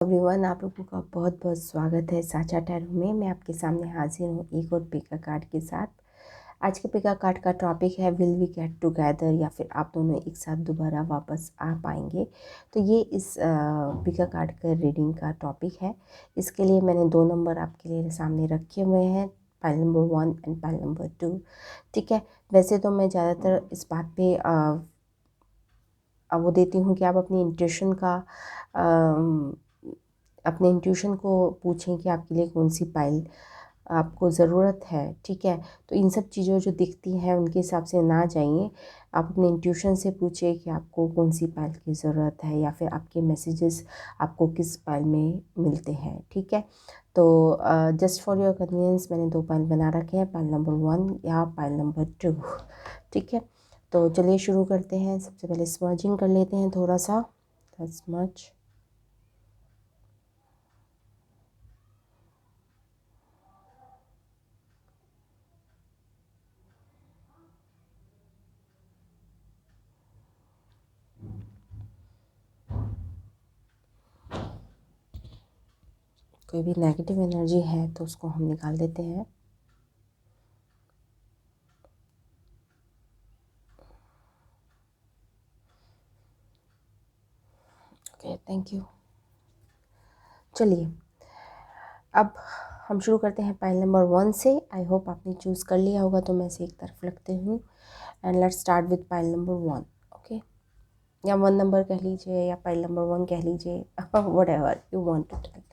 Everyone, आप लोगों का बहुत बहुत स्वागत है साचा टैरो में। मैं आपके सामने हाजिर हूँ एक और पिका कार्ड के साथ। आज के पिका कार्ड का टॉपिक है विल वी गेट टुगेदर, या फिर आप दोनों एक साथ दोबारा वापस आ पाएंगे। तो ये इस पिका कार्ड का रीडिंग का टॉपिक है। इसके लिए मैंने 2 नंबर आपके लिए सामने रखे हुए हैं, pile number 1 and pile number 2। ठीक है, वैसे तो मैं ज़्यादातर इस बात पे वो देती हूँ कि आप अपने इंट्यूशन को पूछें कि आपके लिए कौन सी पाइल आपको ज़रूरत है। ठीक है, तो इन सब चीज़ों जो दिखती हैं उनके हिसाब से ना जाइए। आप अपने इंट्यूशन से पूछिए कि आपको कौन सी पाइल की ज़रूरत है, या फिर आपके मैसेजेस आपको किस पाइल में मिलते हैं। ठीक है, तो जस्ट फॉर योर कन्वीनियंस मैंने 2 पाइल बना रखे हैं, पाइल नंबर 1 या पाइल नंबर 2। ठीक है, तो चलिए शुरू करते हैं। सबसे पहले स्मर्जिंग कर लेते हैं थोड़ा सा। स्मर्ज। कोई भी नेगेटिव एनर्जी है तो उसको हम निकाल देते हैं। Okay, thank you. चलिए, अब हम शुरू करते हैं पाइल नंबर 1 से। आई होप आपने चूज़ कर लिया होगा, तो मैं इसे एक तरफ रखते हूँ and let's start with pile number 1। Okay, या 1 नंबर कह लीजिए, या पाइल नंबर 1 कह लीजिए, whatever you want to tell.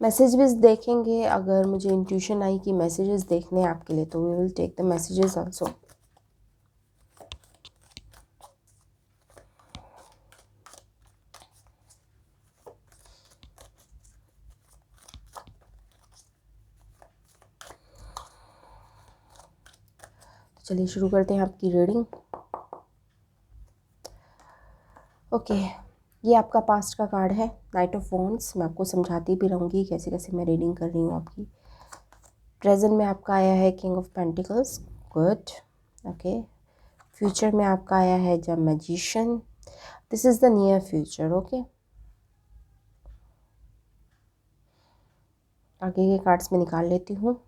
Messages देखेंगे, अगर मुझे इंट्यूशन आई कि मैसेजेस देखने हैं आपके लिए, तो we will take the messages also. चलिए शुरू करते हैं आपकी रीडिंग। ओके, ये आपका पास्ट का कार्ड है, नाइट ऑफ वॉन्ड्स। मैं आपको समझाती भी रहूँगी कैसे कैसे मैं रीडिंग कर रही हूँ आपकी। प्रेजेंट में आपका आया है king of pentacles, good. Okay, future में आपका आया है the magician. This is the near future. Okay, आगे के कार्ड्स में निकाल लेती हूँ।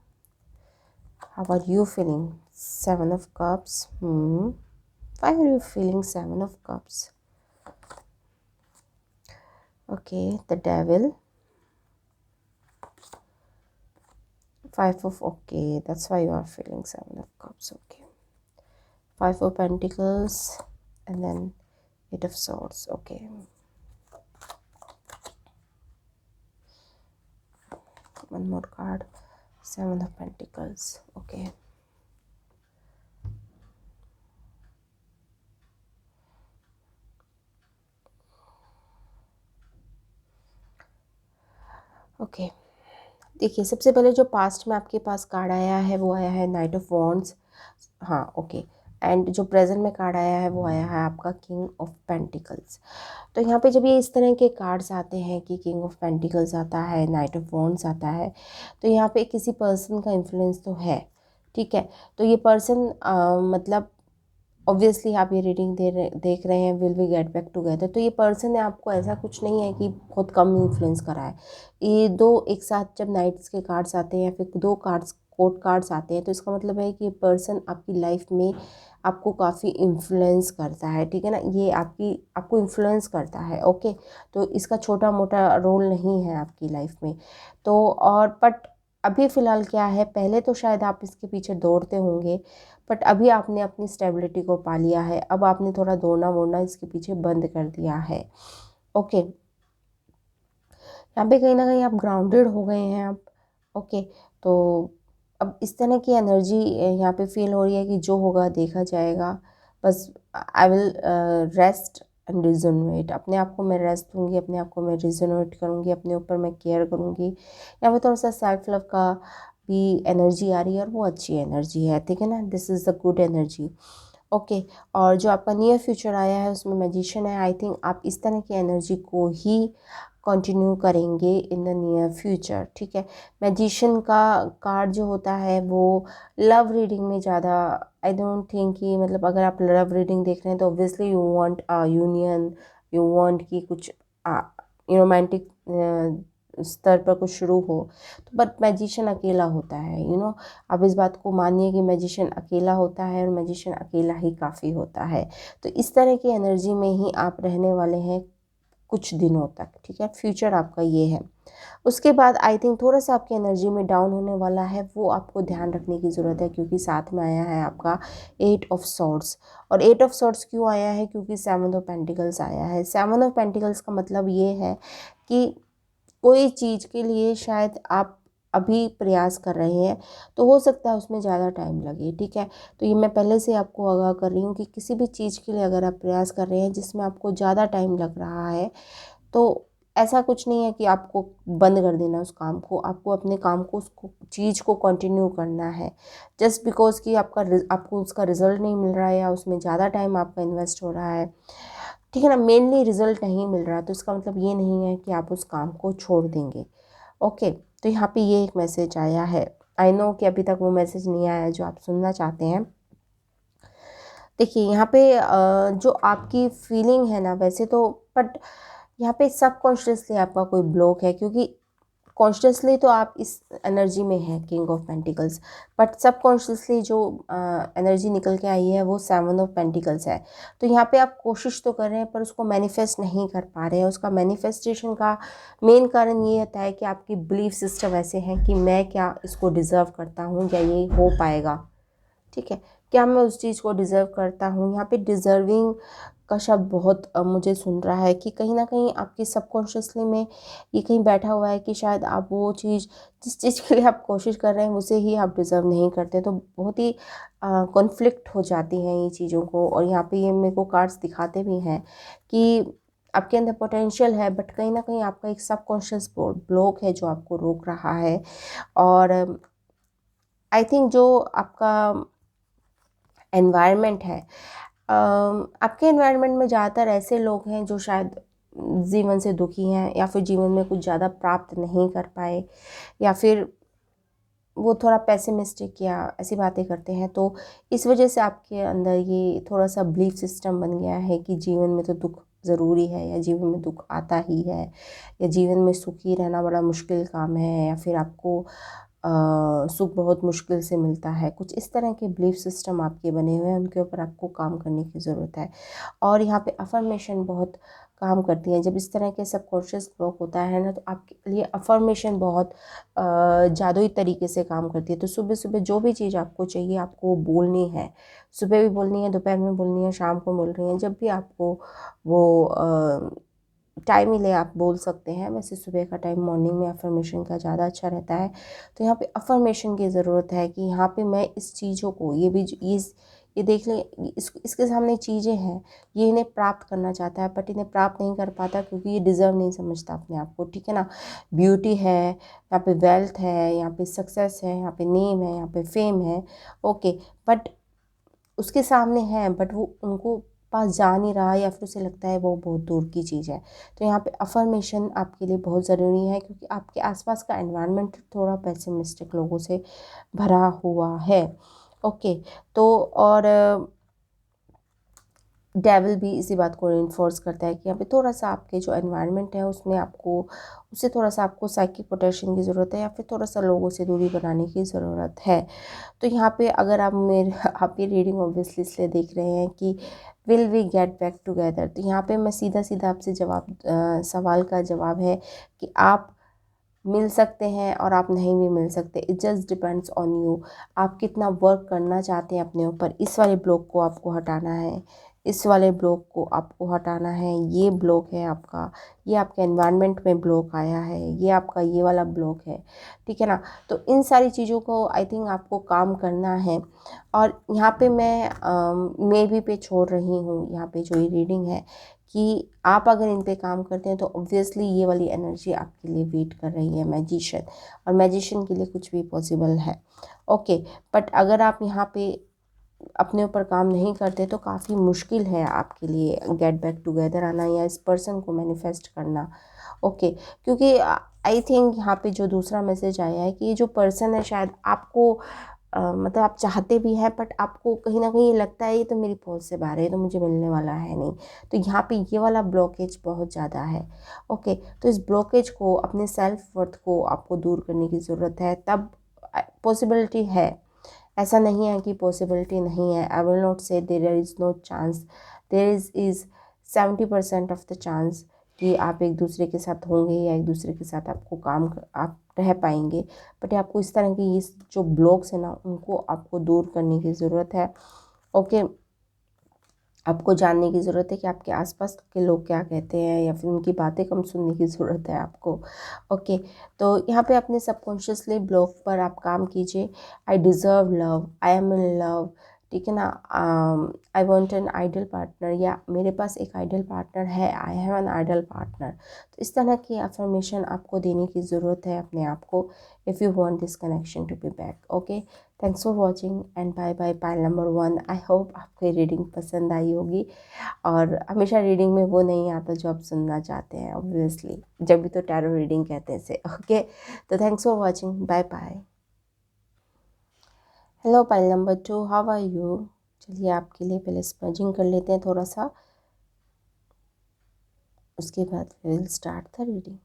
How are you feeling? 7 of cups. Why are you feeling 7 of cups? Okay, the devil. 5 of, okay, that's why you are feeling 7 of cups. Okay, 5 of pentacles and then 8 of swords. Okay, one more card, 7 of pentacles. Okay, okay, देखिए सबसे पहले जो past में आपके पास card आया है वो आया है नाइट ऑफ वॉन्ड्स। हाँ, ओके, एंड जो प्रेजेंट में कार्ड आया है वो आया है आपका किंग ऑफ पेंटिकल्स। तो यहाँ पे जब ये इस तरह के कार्ड्स आते हैं कि किंग ऑफ पेंटिकल्स आता है, नाइट ऑफ वॉन्ड्स आता है, तो यहाँ पे किसी पर्सन का इन्फ्लुएंस तो है। ठीक है, तो ये पर्सन मतलब ऑब्वियसली आप ये रीडिंग देख रहे हैं will we get back together, तो ये पर्सन ने आपको ऐसा कुछ नहीं है कि बहुत कम इन्फ्लुएंस करा है। ये 2 एक साथ जब नाइट्स के कार्ड्स आते हैं या फिर 2 कार्ड्स कोर्ट कार्ड्स आते हैं, तो इसका मतलब है कि ये पर्सन आपकी लाइफ में आपको काफ़ी इन्फ्लुएंस करता है। ठीक है ना, ये आपको इन्फ्लुएंस करता है। ओके, तो इसका छोटा मोटा रोल नहीं है आपकी लाइफ में। तो और बट अभी फ़िलहाल क्या है, पहले तो शायद आप इसके पीछे दौड़ते होंगे, बट अभी आपने अपनी स्टेबिलिटी को पा लिया है। अब आपने थोड़ा दौड़ना वोड़ना इसके पीछे बंद कर दिया है। ओके, यहाँ पे कहीं ना कहीं आप ग्राउंडेड हो गए हैं आप। ओके, तो अब इस तरह की एनर्जी यहाँ पे फील हो रही है कि जो होगा देखा जाएगा। बस I will rest and resonate. अपने आप को मैं रेस्ट दूंगी, अपने आप को मैं रिजोनेट करूँगी, अपने ऊपर मैं केयर करूँगी। यहाँ पे थोड़ा सा सेल्फ लव का भी एनर्जी आ रही है, और वो अच्छी एनर्जी है। ठीक है ना, this is the good energy. Okay, और जो आपका नियर फ्यूचर आया है उसमें मैजिशियन है। आई थिंक आप इस तरह की एनर्जी को ही कंटिन्यू करेंगे इन द नियर फ्यूचर, ठीक है। मैजिशियन का कार्ड जो होता है वो लव रीडिंग में ज़्यादा, आई डोंट थिंक कि मतलब अगर आप लव रीडिंग देख रहे हैं तो obviously you want a union, you want कि कुछ रोमांटिक स्तर पर कुछ शुरू हो। तो बट मैजिशियन अकेला होता है, आप इस बात को मानिए कि मैजिशियन अकेला होता है और मैजिशियन अकेला ही काफ़ी होता है। तो इस तरह की एनर्जी में ही आप रहने वाले हैं कुछ दिनों तक, ठीक है। फ्यूचर आपका ये है। उसके बाद आई थिंक थोड़ा सा आपकी एनर्जी में डाउन होने वाला है, वो आपको ध्यान रखने की ज़रूरत है, क्योंकि साथ में आया है आपका 8 ऑफ सॉर्ड्स। और 8 ऑफ सॉर्ड्स क्यों आया है? क्योंकि 7 ऑफ पेंटिकल्स आया है। 7 ऑफ पेंटिकल्स का मतलब ये है कि कोई चीज़ के लिए शायद आप अभी प्रयास कर रहे हैं, तो हो सकता है उसमें ज़्यादा टाइम लगे, ठीक है। तो ये मैं पहले से आपको आगाह कर रही हूँ कि किसी भी चीज़ के लिए अगर आप प्रयास कर रहे हैं जिसमें आपको ज़्यादा टाइम लग रहा है, तो ऐसा कुछ नहीं है कि आपको बंद कर देना उस काम को, आपको अपने काम को, उसको चीज़ को कंटिन्यू करना है। जस्ट बिकॉज कि आपको उसका रिज़ल्ट नहीं मिल रहा है या उसमें ज़्यादा टाइम आपका इन्वेस्ट हो रहा है, ठीक है ना, मेनली रिज़ल्ट नहीं मिल रहा, तो इसका मतलब ये नहीं है कि आप उस काम को छोड़ देंगे। ओके, तो यहाँ पे ये एक मैसेज आया है। आई नो कि अभी तक वो मैसेज नहीं आया है जो आप सुनना चाहते हैं। देखिए यहाँ पे जो आपकी फीलिंग है ना, वैसे तो बट यहाँ पे सबकॉन्शियसली आपका कोई ब्लॉक है, क्योंकि कॉन्शियसली तो आप इस एनर्जी में हैं king of pentacles, but subconsciously जो एनर्जी निकल के आई है वो 7 ऑफ पेंटिकल्स है। तो यहाँ पे आप कोशिश तो कर रहे हैं पर उसको मैनिफेस्ट नहीं कर पा रहे हैं। उसका मैनिफेस्टेशन का मेन कारण ये होता है कि आपकी बिलीफ सिस्टम ऐसे हैं कि मैं क्या इसको डिज़र्व करता हूँ, क्या ये हो पाएगा, ठीक है, क्या मैं उस चीज़ को डिज़र्व करता हूँ। यहाँ पे डिज़र्विंग का शब्द बहुत मुझे सुन रहा है कि कहीं ना कहीं आपके सबकॉन्शियसली में ये कहीं बैठा हुआ है कि शायद आप वो चीज़, जिस चीज़ के लिए आप कोशिश कर रहे हैं उसे ही आप डिज़र्व नहीं करते। तो बहुत ही कॉन्फ्लिक्ट हो जाती हैं ये चीज़ों को। और यहाँ पे ये मेरे को कार्ड्स दिखाते भी हैं कि आपके अंदर पोटेंशियल है, बट कहीं ना कहीं आपका एक सबकॉन्शियस ब्लॉक है जो आपको रोक रहा है। और आई थिंक जो आपका एनवायरनमेंट है, आपके एनवायरनमेंट में ज़्यादातर ऐसे लोग हैं जो शायद जीवन से दुखी हैं, या फिर जीवन में कुछ ज़्यादा प्राप्त नहीं कर पाए, या फिर वो थोड़ा पेसिमिस्टिक या ऐसी बातें करते हैं। तो इस वजह से आपके अंदर ये थोड़ा सा बिलीफ सिस्टम बन गया है कि जीवन में तो दुख ज़रूरी है, या जीवन में दुख आता ही है, या जीवन में सुखी रहना बड़ा मुश्किल काम है, या फिर आपको सुख बहुत मुश्किल से मिलता है। कुछ इस तरह के बिलीफ सिस्टम आपके बने हुए हैं, उनके ऊपर आपको काम करने की ज़रूरत है। और यहाँ पे अफर्मेशन बहुत काम करती है। जब इस तरह के सबकॉन्शियस ब्लॉक होता है ना, तो आपके लिए अफर्मेशन बहुत जादुई तरीके से काम करती है। तो सुबह सुबह जो भी चीज़ आपको चाहिए आपको वो बोलनी है। सुबह भी बोलनी है, दोपहर में बोलनी है, शाम को बोल रही हैं, जब भी आपको वो टाइम मिले आप बोल सकते हैं। वैसे सुबह का टाइम मॉर्निंग में अफर्मेशन का ज़्यादा अच्छा रहता है। तो यहाँ पे अफर्मेशन की ज़रूरत है कि यहाँ पे मैं इस चीज़ों को, ये देख लें, इसके सामने चीज़ें हैं, ये इन्हें प्राप्त करना चाहता है बट इन्हें प्राप्त नहीं कर पाता क्योंकि ये डिज़र्व नहीं समझता अपने आप को, ठीक है ना। ब्यूटी है यहाँ पे, वेल्थ है यहाँ पे, सक्सेस है यहाँ पे, नेम है यहाँ पे, फेम है, ओके, बट उसके सामने है बट वो उनको पास जा नहीं रहा, या फिर उसे लगता है वो बहुत दूर की चीज़ है। तो यहाँ पे अफर्मेशन आपके लिए बहुत ज़रूरी है, क्योंकि आपके आसपास का एनवायरनमेंट थोड़ा पेसिमिस्टिक लोगों से भरा हुआ है। ओके, तो और डेविल भी इसी बात को इन्फोर्स करता है कि यहाँ पे थोड़ा सा आपके जो एनवायरनमेंट है उसमें आपको, उससे थोड़ा सा आपको साइकिक प्रोटेक्शन की ज़रूरत है, या फिर थोड़ा सा लोगों से दूरी बनाने की ज़रूरत है। तो यहाँ पे अगर आप आप ये रीडिंग ऑब्वियसली इसलिए देख रहे हैं कि will we get back together, तो यहाँ पे मैं सीधा सीधा आपसे सवाल का जवाब है कि आप मिल सकते हैं और आप नहीं भी मिल सकते। It just depends on you, आप कितना वर्क करना चाहते हैं अपने ऊपर। इस वाले ब्लॉक को आपको हटाना है, इस वाले ब्लॉक को आपको हटाना है। ये ब्लॉक है आपका, ये आपके एनवायरनमेंट में ब्लॉक आया है, ये आपका ये वाला ब्लॉक है, ठीक है ना। तो इन सारी चीज़ों को आई थिंक आपको काम करना है। और यहाँ पे मैं मे बी पे छोड़ रही हूँ यहाँ पे जो ये रीडिंग है, कि आप अगर इन पे काम करते हैं तो ऑब्वियसली ये वाली एनर्जी आपके लिए वेट कर रही है, मैजिशियन। और मैजिशियन के लिए कुछ भी पॉसिबल है, ओके। बट अगर आप यहाँ पे अपने ऊपर काम नहीं करते तो काफ़ी मुश्किल है आपके लिए गेट बैक टुगेदर आना या इस पर्सन को मैनिफेस्ट करना। ओके, क्योंकि आई थिंक यहाँ पे जो दूसरा मैसेज आया है कि ये जो पर्सन है शायद आपको मतलब आप चाहते भी हैं बट आपको कहीं ना कहीं ये लगता है ये तो मेरी पहुंच से बाहर है, ये तो मुझे मिलने वाला है नहीं। तो यहाँ पे ये वाला ब्लॉकेज बहुत ज़्यादा है। ओके, तो इस ब्लॉकेज को, अपने सेल्फ वर्थ को आपको दूर करने की ज़रूरत है, तब पॉसिबिलिटी है। ऐसा नहीं है कि पॉसिबिलिटी नहीं है। I will not say there is no chance, there is 70% of the chance कि आप एक दूसरे के साथ होंगे या एक दूसरे के साथ आपको आप रह पाएंगे। बट आपको इस तरह की ये जो ब्लॉक्स है ना, उनको आपको दूर करने की ज़रूरत है। ओके, आपको जानने की ज़रूरत है कि आपके आसपास के लोग क्या कहते हैं या फिर उनकी बातें कम सुनने की ज़रूरत है आपको। ओके, तो यहाँ पे अपने सबकॉन्शियसली ब्लॉक पर आप काम कीजिए। I deserve love, I am in love, ठीक है ना। I want an ideal partner, या मेरे पास एक आइडल पार्टनर है, I have an ideal partner. तो इस तरह की अफर्मेशन आपको देने की ज़रूरत है अपने आप को, if you want this connection to be back. Okay, thanks for watching and bye bye. Pile number 1, I hope आपको ये रीडिंग पसंद आई होगी। और हमेशा रीडिंग में वो नहीं आता जो आप सुनना चाहते हैं, ऑब्वियसली जब भी तो टैरो रीडिंग कहते हैं इसे। ओके, तो thanks for watching, bye bye. Hello pile number 2, how are you. चलिए आपके लिए पहले स्मजिंग कर लेते हैं थोड़ा सा, उसके बाद we will start the reading.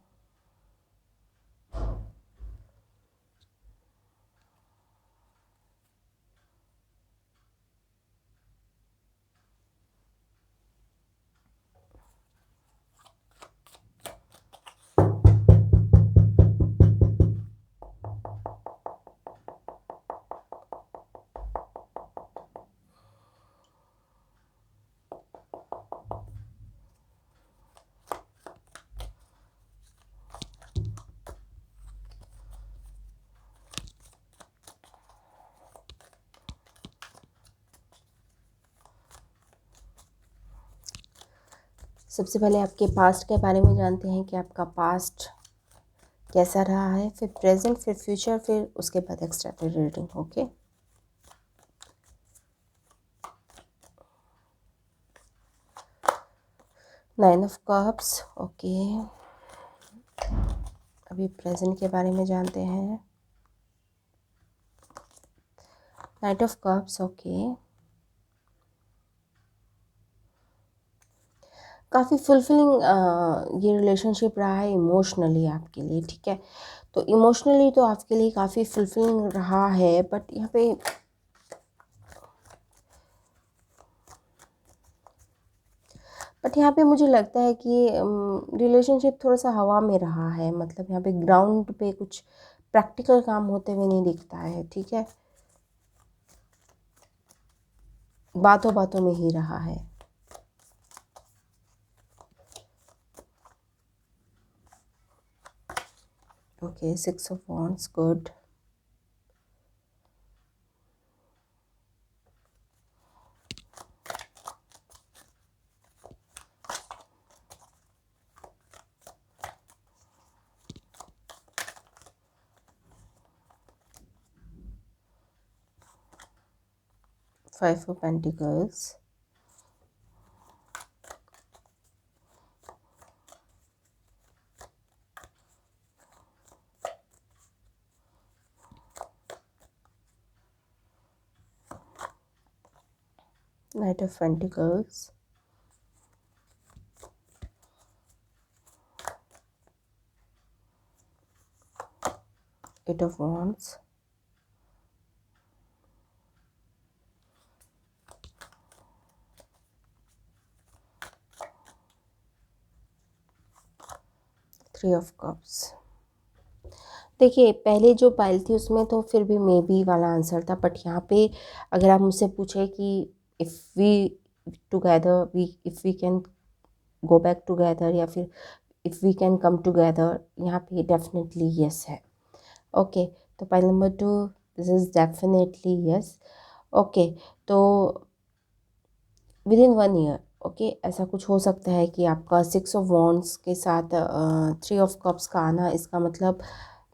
सबसे पहले आपके पास्ट के बारे में जानते हैं कि आपका पास्ट कैसा रहा है, फिर प्रेजेंट, फिर फ्यूचर, फिर उसके बाद extended reading. Okay, nine of cups. Okay, अभी प्रेजेंट के बारे में जानते हैं। Night of cups. ओके, काफ़ी फुलफिलिंग ये रिलेशनशिप रहा है इमोशनली आपके लिए, ठीक है। तो इमोशनली तो आपके लिए काफ़ी फुलफिलिंग रहा है, बट यहाँ पे मुझे लगता है कि रिलेशनशिप थोड़ा सा हवा में रहा है। मतलब यहाँ पे ग्राउंड पे कुछ प्रैक्टिकल काम होते हुए नहीं दिखता है, ठीक है। बातों बातों में ही रहा है। Okay, 6 of wands, good. Five of pentacles, knight of pentacles, eight of wands, three of cups. देखिए, पहले जो पाइल थी उसमें तो फिर भी मे बी वाला आंसर था, बट यहाँ पे अगर आप मुझसे पूछे कि if we together, we if we can go back together, या फिर if we can come together, यहाँ पे डेफिनेटली यस है। ओके, तो pile number 2, this is definitely yes. Okay, तो विद इन 1 ईयर, ओके, ऐसा कुछ हो सकता है कि आपका 6 ऑफ wands के साथ 3 ऑफ कप्स का आना, इसका मतलब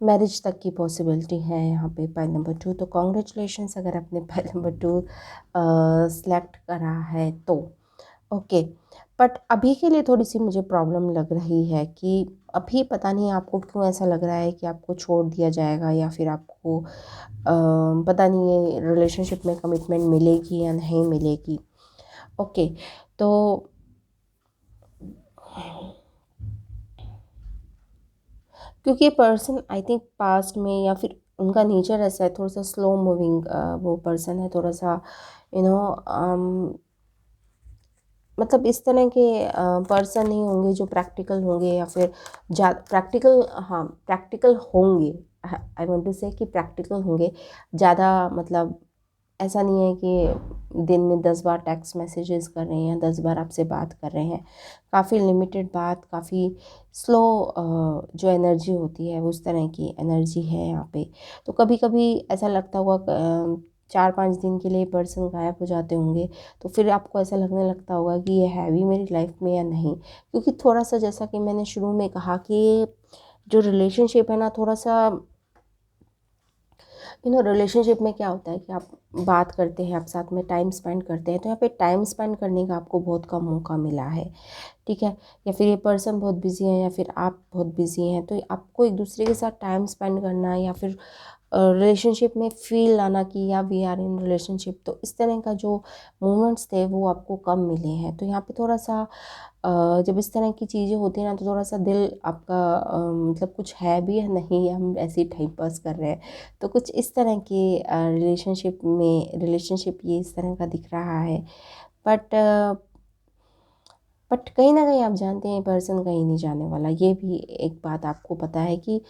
मैरिज तक की पॉसिबिलिटी है यहाँ पे पाइल नंबर 2। तो कॉन्ग्रेचुलेशंस अगर आपने पाइल नंबर 2 सेलेक्ट करा है तो। ओके, बट अभी के लिए थोड़ी सी मुझे प्रॉब्लम लग रही है कि अभी पता नहीं आपको क्यों ऐसा लग रहा है कि आपको छोड़ दिया जाएगा, या फिर आपको पता नहीं ये रिलेशनशिप में कमिटमेंट मिलेगी या नहीं मिलेगी। ओके, तो क्योंकि पर्सन आई थिंक पास्ट में, या फिर उनका नेचर ऐसा है, थोड़ा सा स्लो मूविंग वो पर्सन है, थोड़ा सा यू नो मतलब इस तरह के पर्सन नहीं होंगे जो प्रैक्टिकल होंगे, या फिर प्रैक्टिकल, हाँ प्रैक्टिकल होंगे। आई वांट टू से कि प्रैक्टिकल होंगे ज़्यादा, मतलब ऐसा नहीं है कि दिन में 10 बार टेक्स्ट मैसेजेस कर रहे हैं, 10 बार आपसे बात कर रहे हैं। काफ़ी लिमिटेड बात, काफ़ी स्लो जो एनर्जी होती है उस तरह की एनर्जी है यहाँ पे। तो कभी कभी ऐसा लगता होगा 4-5 दिन के लिए पर्सन गायब हो जाते होंगे, तो फिर आपको ऐसा लगने लगता होगा कि ये है भी मेरी लाइफ में या नहीं। क्योंकि थोड़ा सा, जैसा कि मैंने शुरू में कहा कि जो रिलेशनशिप है ना, थोड़ा सा रिलेशनशिप में क्या होता है कि आप बात करते हैं, आप साथ में टाइम स्पेंड करते हैं, तो यहाँ पे टाइम स्पेंड करने का आपको बहुत कम मौका मिला है, ठीक है। या फिर ये पर्सन बहुत बिजी है, या फिर आप बहुत बिजी हैं, तो आपको एक दूसरे के साथ टाइम स्पेंड करना, या फिर रिलेशनशिप में फील लाना कि या वी आर इन रिलेशनशिप, तो इस तरह का जो मोमेंट्स थे वो आपको कम मिले हैं। तो यहाँ पे थोड़ा सा जब इस तरह की चीज़ें होती हैं ना, तो थोड़ा सा दिल आपका मतलब कुछ है भी या नहीं, या हम ऐसे ही टाइम पास कर रहे हैं, तो कुछ इस तरह के रिलेशनशिप ये इस तरह का दिख रहा है। बट कहीं ना कहीं आप जानते हैं पर्सन कहीं नहीं जाने वाला, ये भी एक बात आपको पता है कि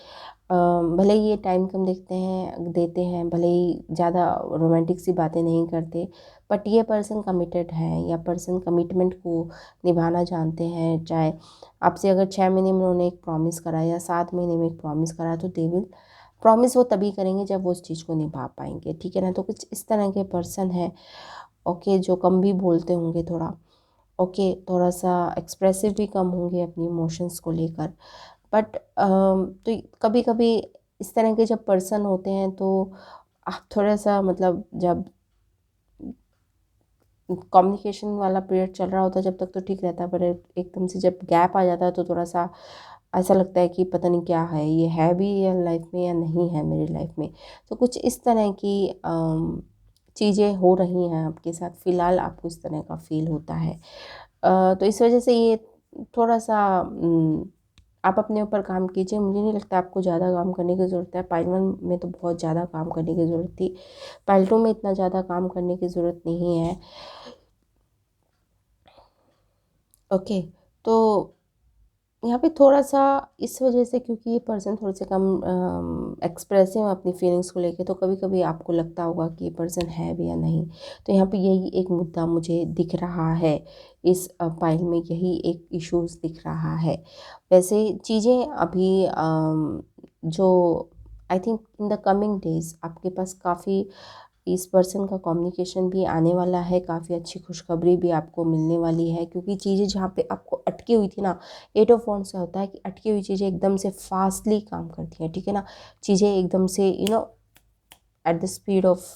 भले ही ये टाइम कम देते हैं, भले ही ज़्यादा रोमांटिक सी बातें नहीं करते, बट ये पर्सन कमिटेड है, या पर्सन कमिटमेंट को निभाना जानते हैं। चाहे आपसे अगर 6 महीने में उन्होंने एक प्रॉमिस करा या 7 महीने में एक प्रॉमिस करा, तो दे विल प्रॉमिस वो तभी करेंगे जब वो उस चीज़ को निभा पाएंगे, ठीक है ना। तो कुछ इस तरह के पर्सन है, ओके, जो कम भी बोलते होंगे थोड़ा, ओके, थोड़ा सा एक्सप्रेसिव भी कम होंगे अपनी इमोशंस को लेकर। बट तो कभी कभी इस तरह के जब पर्सन होते हैं, तो आप थोड़ा सा, मतलब जब कम्युनिकेशन वाला पीरियड चल रहा होता है जब तक तो ठीक रहता है, पर एकदम से जब गैप आ जाता है तो थोड़ा सा ऐसा लगता है कि पता नहीं क्या है, ये है भी या लाइफ में या नहीं है मेरी लाइफ में। तो कुछ इस तरह की चीज़ें हो रही हैं आपके साथ, फ़िलहाल आपको इस तरह का फील होता है। तो इस वजह से ये थोड़ा सा आप अपने ऊपर काम कीजिए। मुझे नहीं लगता आपको ज़्यादा काम करने की ज़रूरत है। पाइल 1 में तो बहुत ज़्यादा काम करने की ज़रूरत थी, पाइल 2 में इतना ज़्यादा काम करने की ज़रूरत नहीं है। ओके, तो यहाँ पे थोड़ा सा इस वजह से, क्योंकि ये पर्सन थोड़े से कम एक्सप्रेसिव अपनी फीलिंग्स को लेके, तो कभी कभी आपको लगता होगा कि ये पर्सन है भी या नहीं। तो यहाँ पे यही एक मुद्दा मुझे दिख रहा है, इस फाइल में यही एक इश्यूज दिख रहा है। वैसे चीज़ें अभी जो I think in the coming days आपके पास काफ़ी इस पर्सन का कम्युनिकेशन भी आने वाला है, काफ़ी अच्छी खुशखबरी भी आपको मिलने वाली है। क्योंकि चीज़ें जहाँ पे आपको अटकी हुई थी ना, 8 ऑफ वांड्स से होता है कि अटकी हुई चीज़ें एकदम से फास्टली काम करती हैं, ठीक है ना। चीज़ें एकदम से एट द स्पीड ऑफ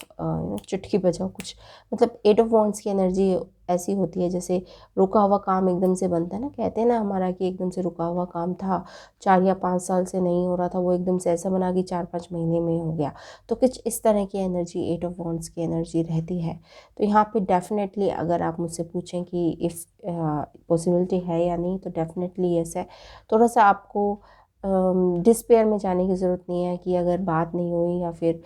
चुटकी बजाओ कुछ, मतलब 8 ऑफ वांड्स की एनर्जी ऐसी होती है जैसे रुका हुआ काम एकदम से बनता है ना। कहते हैं ना हमारा कि एकदम से रुका हुआ काम था, 4 या 5 साल से नहीं हो रहा था, वो एकदम से ऐसा बना कि 4-5 महीने में हो गया। तो कुछ इस तरह की एनर्जी 8 ऑफ वांड्स की एनर्जी रहती है। तो यहाँ पे डेफिनेटली अगर आप मुझसे पूछें कि इफ़ पॉसिबिलिटी है या नहीं, तो डेफिनेटली यस है। थोड़ा सा आपको डिस्पेयर में जाने की ज़रूरत नहीं है कि अगर बात नहीं हुई, या फिर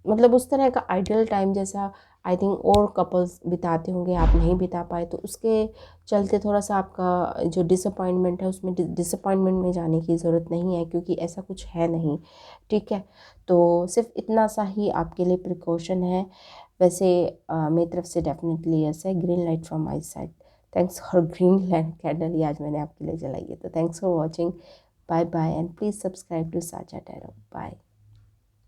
मतलब उस तरह का आइडियल टाइम जैसा आई थिंक और कपल्स बिताते होंगे, आप नहीं बिता पाए, तो उसके चलते थोड़ा सा आपका जो डिसअपॉइंटमेंट है, उसमें डिसअपॉइंटमेंट में जाने की ज़रूरत नहीं है, क्योंकि ऐसा कुछ है नहीं, ठीक है। तो सिर्फ इतना सा ही आपके लिए प्रिकॉशन है। वैसे मेरी तरफ से डेफिनेटली यस है, green light from my side. Thanks for green light candle, ये आज मैंने आपके लिए जलाई है। तो thanks for watching, bye bye, and please subscribe to Sacha Tarot. Bye.